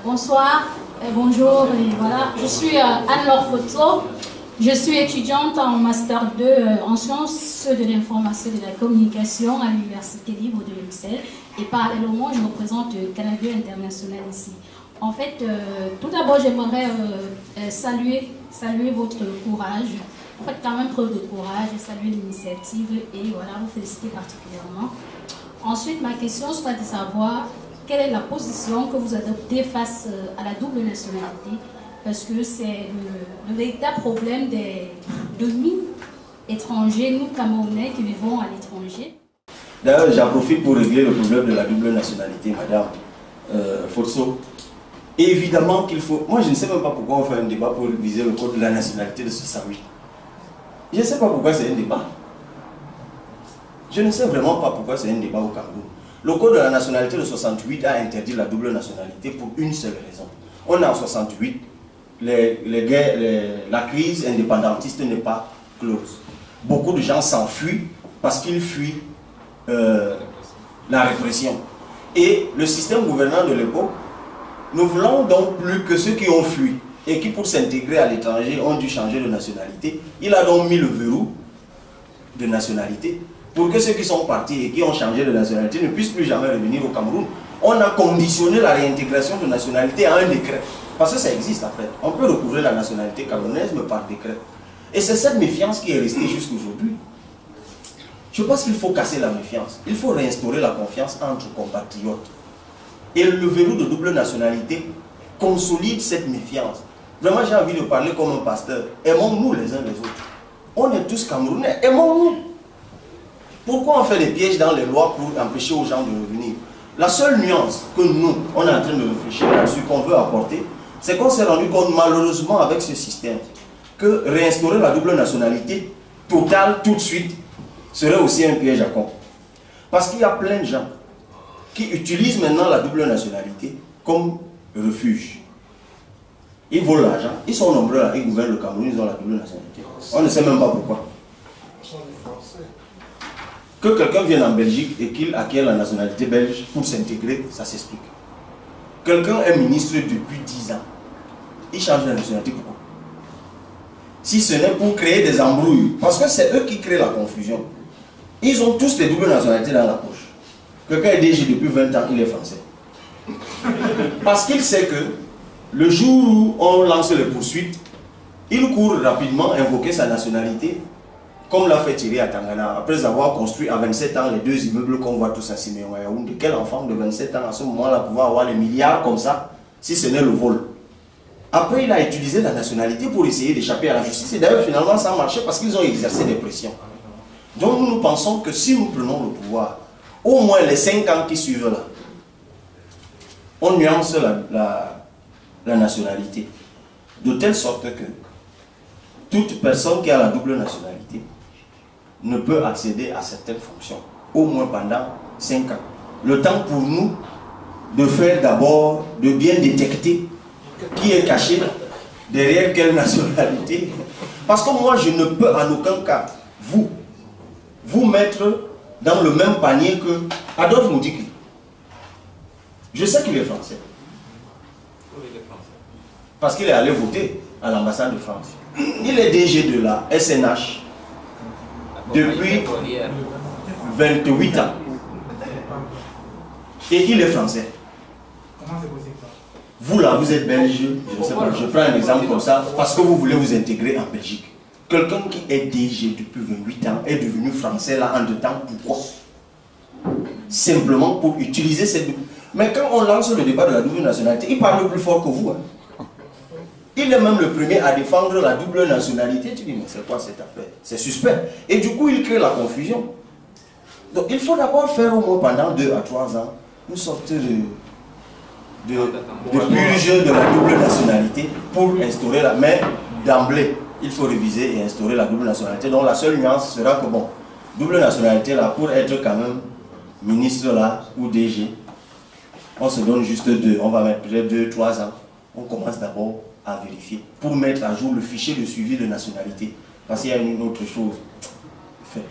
Bonsoir, bonjour, et voilà. Je suis Anne-Laure Photo. Je suis étudiante en Master 2 en sciences de l'information et de la communication à l'Université libre de Bruxelles. Et parallèlement, je représente Canada International ici. En fait, tout d'abord, j'aimerais saluer votre courage. Vous faites quand même preuve de courage et saluer l'initiative et voilà, vous féliciter particulièrement. Ensuite, ma question sera de savoir quelle est la position que vous adoptez face à la double nationalité, parce que c'est le véritable problème de nous, étrangers, nous Camerounais qui vivons à l'étranger. D'ailleurs, j'en profite pour régler le problème de la double nationalité, Madame Forso. Évidemment qu'il faut... Moi, je ne sais même pas pourquoi on fait un débat pour viser le code de la nationalité de 68. Je ne sais pas pourquoi c'est un débat. Je ne sais vraiment pas pourquoi c'est un débat au Cameroun. Le code de la nationalité de 68 a interdit la double nationalité pour une seule raison. On est en 68, la crise indépendantiste n'est pas close. Beaucoup de gens s'enfuient parce qu'ils fuient la répression. Et le système gouvernant de l'époque, nous voulons donc plus que ceux qui ont fui et qui pour s'intégrer à l'étranger ont dû changer de nationalité. Il a donc mis le verrou de nationalité pour que ceux qui sont partis et qui ont changé de nationalité ne puissent plus jamais revenir au Cameroun. On a conditionné la réintégration de nationalité à un décret. Parce que ça existe en fait. On peut recouvrer la nationalité camerounaise mais par décret. Et c'est cette méfiance qui est restée jusqu'aujourd'hui. Je pense qu'il faut casser la méfiance. Il faut réinstaurer la confiance entre compatriotes. Et le verrou de double nationalité consolide cette méfiance. Vraiment, j'ai envie de parler comme un pasteur. Aimons-nous les uns les autres. On est tous Camerounais. Aimons-nous. Pourquoi on fait des pièges dans les lois pour empêcher aux gens de revenir? La seule nuance que nous, on est en train de réfléchir là-dessus, qu'on veut apporter, c'est qu'on s'est rendu compte malheureusement avec ce système que réinstaurer la double nationalité totale tout de suite serait aussi un piège à con. Parce qu'il y a plein de gens qui utilisent maintenant la double nationalité comme refuge. Ils volent l'argent, ils sont nombreux, ils gouvernent le Cameroun, ils ont la double nationalité. On ne sait même pas pourquoi. Que quelqu'un vienne en Belgique et qu'il acquiert la nationalité belge pour s'intégrer, ça s'explique. Quelqu'un est ministre depuis 10 ans, il change de nationalité pourquoi? Si ce n'est pour créer des embrouilles, parce que c'est eux qui créent la confusion. Ils ont tous les doubles nationalités dans la poche. Quelqu'un est DG depuis 20 ans, il est français. Parce qu'il sait que le jour où on lance les poursuites, il court rapidement invoquer sa nationalité, comme l'a fait Thierry à Tangana, après avoir construit à 27 ans les deux immeubles qu'on voit tous à Siméon et Yaoundé. Quel enfant de 27 ans à ce moment-là pouvoir avoir les milliards comme ça, si ce n'est le vol? Après, il a utilisé la nationalité pour essayer d'échapper à la justice. Et d'ailleurs, finalement, ça a marché parce qu'ils ont exercé des pressions. Donc, nous pensons que si nous prenons le pouvoir, au moins les 5 ans qui suivent là, on nuance la nationalité. De telle sorte que toute personne qui a la double nationalité ne peut accéder à certaines fonctions, au moins pendant 5 ans. Le temps pour nous de faire d'abord, de bien détecter qui est caché derrière quelle nationalité. Parce que moi, je ne peux en aucun cas vous mettre dans le même panier que Adolphe Moudiki. Je sais qu'il est français. Parce qu'il est allé voter à l'ambassade de France. Il est DG de la SNH depuis 28 ans. Et il est français. Comment c'est possible ça? Vous là, vous êtes belge, je ne sais pas, je prends un exemple comme ça, parce que vous voulez vous intégrer en Belgique. Quelqu'un qui est DG depuis 28 ans est devenu français là en deux temps, pourquoi? Simplement pour utiliser cette... Mais quand on lance le débat de la double nationalité, il parle plus fort que vous. Hein. Il est même le premier à défendre la double nationalité. Tu dis, mais c'est quoi cette affaire? C'est suspect. Et du coup, il crée la confusion. Donc, il faut d'abord faire au moins pendant 2 à 3 ans une sorte de purge de la double nationalité pour instaurer la... Mais d'emblée, il faut réviser et instaurer la double nationalité. Donc, la seule nuance sera que, bon, double nationalité là, pour être quand même ministre là, ou DG, on se donne juste 2, on va mettre peut-être 2, 3 ans. On commence d'abord à vérifier pour mettre à jour le fichier de suivi de nationalité. Parce qu'il y a une autre chose. Faites.